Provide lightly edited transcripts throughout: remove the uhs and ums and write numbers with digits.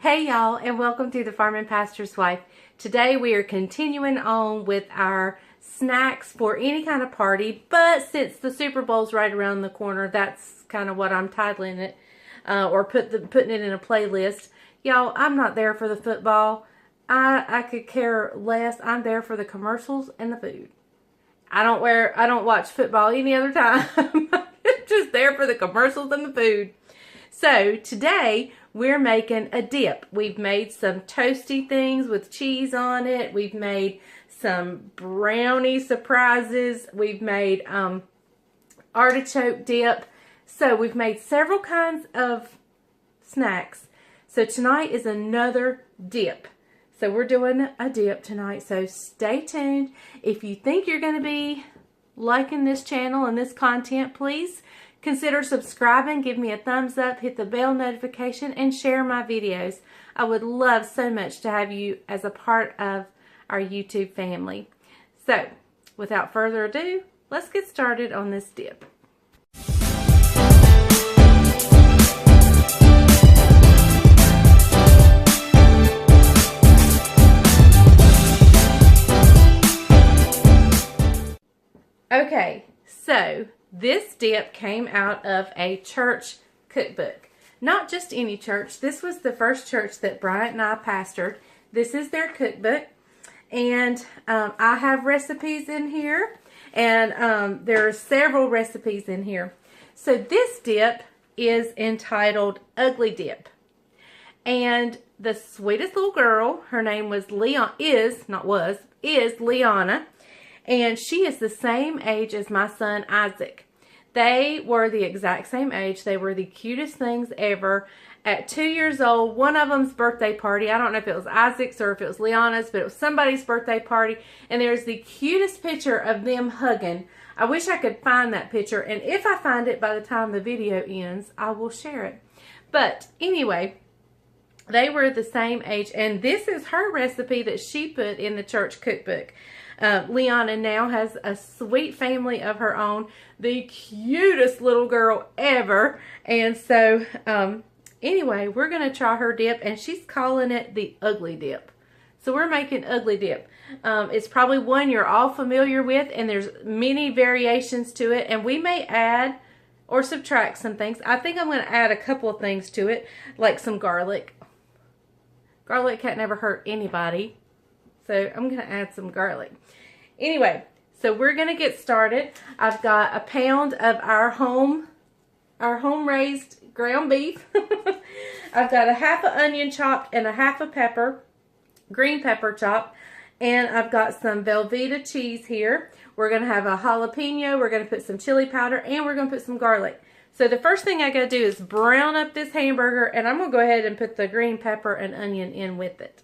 Hey y'all, and welcome to the Farm and Pastor's Wife. Today we are continuing on with our snacks for any kind of party, but since the Super Bowl's right around the corner, that's kind of what I'm titling it, or putting it in a playlist. Y'all, I'm not there for the football. I could care less. I'm there for the commercials and the food. I don't watch football any other time. I'm just there for the commercials and the food. So today we're making a dip. We've made some toasty things with cheese on it. We've made some brownie surprises. We've made artichoke dip. So we've made several kinds of snacks. So tonight is another dip. So we're doing a dip tonight. So stay tuned. If you think you're going to be liking this channel and this content, please consider subscribing, give me a thumbs up, hit the bell notification, and share my videos. I would love so much to have you as a part of our YouTube family. So, without further ado, let's get started on this dip. Okay, so this dip came out of a church cookbook. Not just any church. This was the first church that Bryant and I pastored. This is their cookbook. And I have recipes in here. And there are several recipes in here. So this dip is entitled Ugly Dip. And the sweetest little girl, her name was is Liana. And she is the same age as my son Isaac. They were the exact same age. They were the cutest things ever. At 2 years old, one of them's birthday party, I don't know if it was Isaac's or if it was Liana's, but it was somebody's birthday party. And there's the cutest picture of them hugging. I wish I could find that picture. And if I find it by the time the video ends, I will share it. But anyway, they were the same age. And this is her recipe that she put in the church cookbook. Liana now has a sweet family of her own, the cutest little girl ever. And so, anyway, we're going to try her dip, and she's calling it the Ugly Dip. So we're making Ugly Dip. It's probably one you're all familiar with, and there's many variations to it, and we may add or subtract some things. I think I'm going to add a couple of things to it, like some garlic. Garlic can't never hurt anybody. So I'm going to add some garlic. Anyway, so we're going to get started. I've got a pound of our home raised ground beef. I've got a half an onion chopped and a half a pepper, green pepper chopped. And I've got some Velveeta cheese here. We're going to have a jalapeno. We're going to put some chili powder, and we're going to put some garlic. So the first thing I got to do is brown up this hamburger, and I'm going to go ahead and put the green pepper and onion in with it.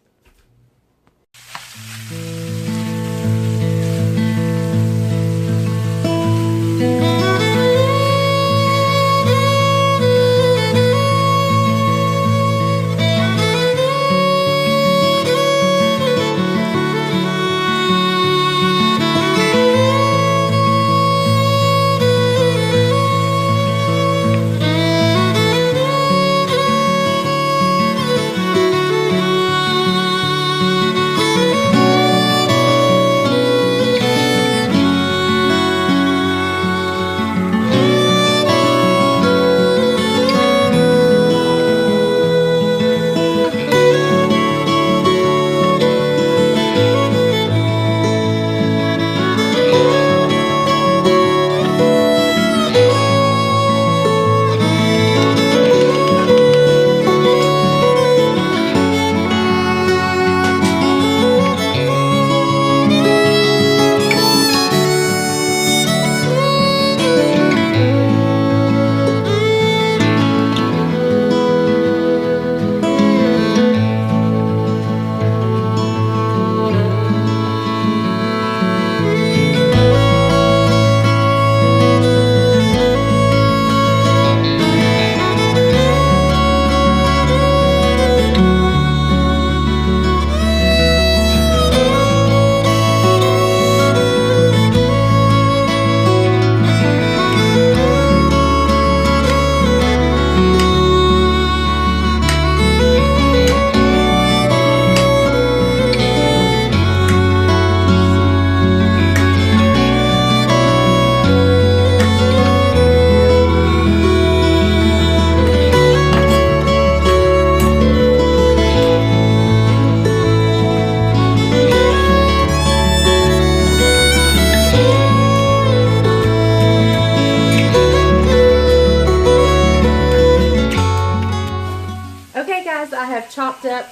Okay guys, I have chopped up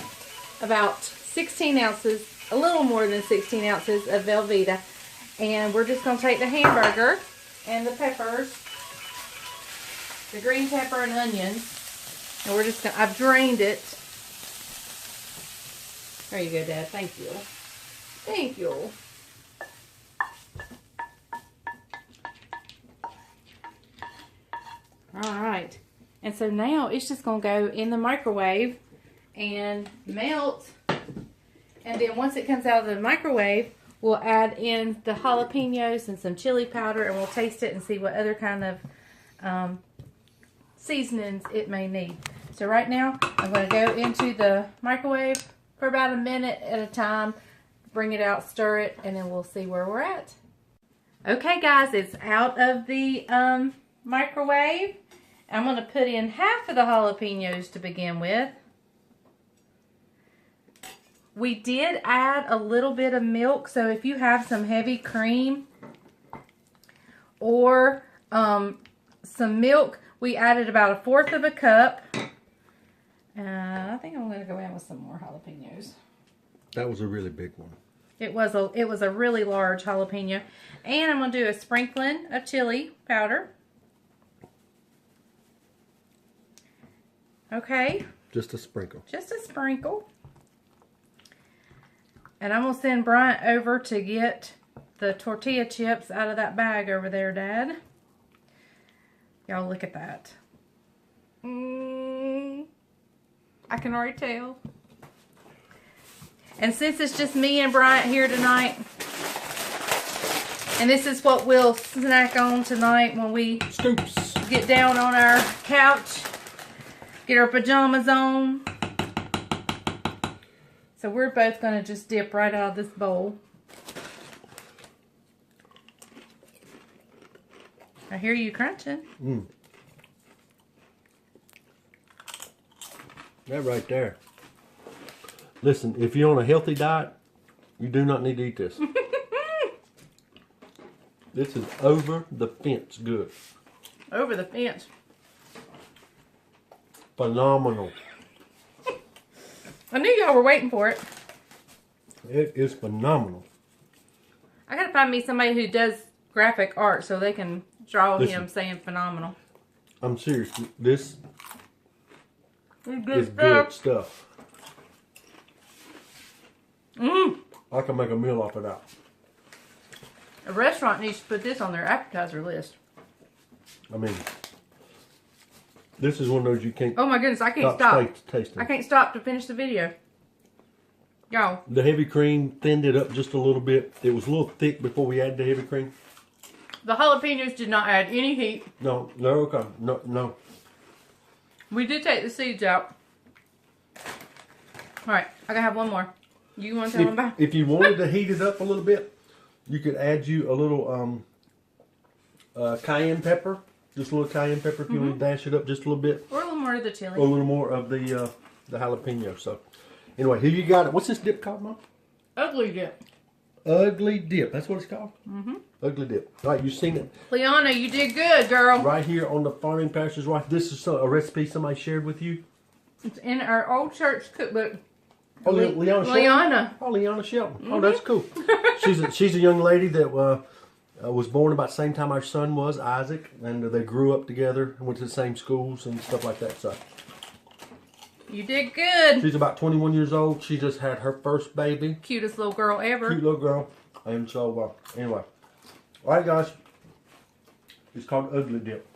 about 16 ounces, a little more than 16 ounces of velveeta. And we're just going to take the hamburger and the peppers, the green pepper and onions, and we're just going to, I've drained it. There you go, Dad. Thank you. Thank you. Alright. And so now it's just going to go in the microwave and melt. And then once it comes out of the microwave, we'll add in the jalapenos and some chili powder, and we'll taste it and see what other kind of seasonings it may need. So right now, I'm going to go into the microwave for about a minute at a time, bring it out, stir it, and then we'll see where we're at. Okay guys, it's out of the microwave. I'm going to put in half of the jalapenos to begin with. We did add a little bit of milk, so if you have some heavy cream or some milk, we added about 1/4 of a cup. I think I'm going to go in with some more jalapenos. That was a really big one. It was a really large jalapeno. And I'm going to do a sprinkling of chili powder. Okay. Just a sprinkle. Just a sprinkle. And I'm going to send Bryant over to get the tortilla chips out of that bag over there, Dad. Y'all look at that. I can already tell. And since it's just me and Bryant here tonight, and this is what we'll snack on tonight when we Scoops. Get down on our couch, get our pajamas on. So we're both going to just dip right out of this bowl. I hear you crunching. That right there. Listen, if you're on a healthy diet, you do not need to eat this. This is over the fence good. Over the fence. Phenomenal. I knew y'all were waiting for it. It is phenomenal. I gotta find me somebody who does graphic art so they can draw him saying phenomenal. I'm serious. This It's is good stuff. Mmm. I can make a meal off of that. A restaurant needs to put this on their appetizer list. I mean, this is one of those you can't. Oh my goodness, I can't stop. Tasting. I can't stop to finish the video. Y'all. The heavy cream thinned it up just a little bit. It was a little thick before we added the heavy cream. The jalapenos did not add any heat. No, okay. No. We did take the seeds out. Alright, I gotta have one more. You want to tell them about? If you wanted to heat it up a little bit, you could add you a little cayenne pepper. Just a little cayenne pepper if you want to dash it up just a little bit. Or a little more of the chili. Or a little more of the jalapeno. So, anyway, here you got it. What's this dip called, Mom? Ugly dip. Ugly dip. That's what it's called? Ugly dip. All right, you've seen it. Liana, you did good, girl. Right here on the Farming Pastor's Wife. This is a recipe somebody shared with you. It's in our old church cookbook. Oh, Liana Shelton? Liana. Oh, Liana Shelton. Oh, that's cool. She's a young lady that was born about the same time our son was, Isaac. And they grew up together and went to the same schools and stuff like that. So You did good. she's about 21 years old. She just had her first baby. Cutest little girl ever. Cute little girl. And so, anyway. All right, guys. It's called Ugly Dip.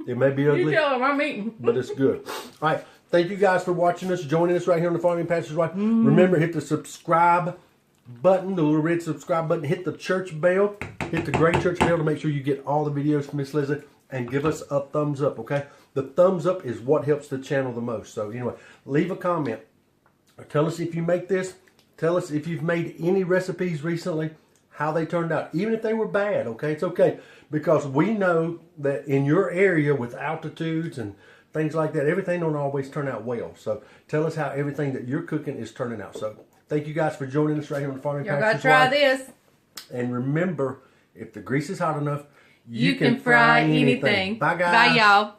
It may be ugly. You tell them I'm eating. But it's good. All right. Thank you guys for watching us, joining us right here on the Farming Pastor's Wife. Remember, hit the subscribe button, the little red subscribe button. Hit the church bell. Hit the gray church bell to make sure you get all the videos from Miss Lizzie. And give us a thumbs up, okay? The thumbs up is what helps the channel the most. So, anyway, leave a comment. Or tell us if you make this. Tell us if you've made any recipes recently, how they turned out. Even if they were bad, okay? It's okay. Because we know that in your area with altitudes and things like that, everything don't always turn out well. So tell us how everything that you're cooking is turning out. So thank you guys for joining us right here on the Farming Pastor's Wife. Y'all gotta try this. And remember, if the grease is hot enough, You can fry anything. Bye, guys. Bye, y'all.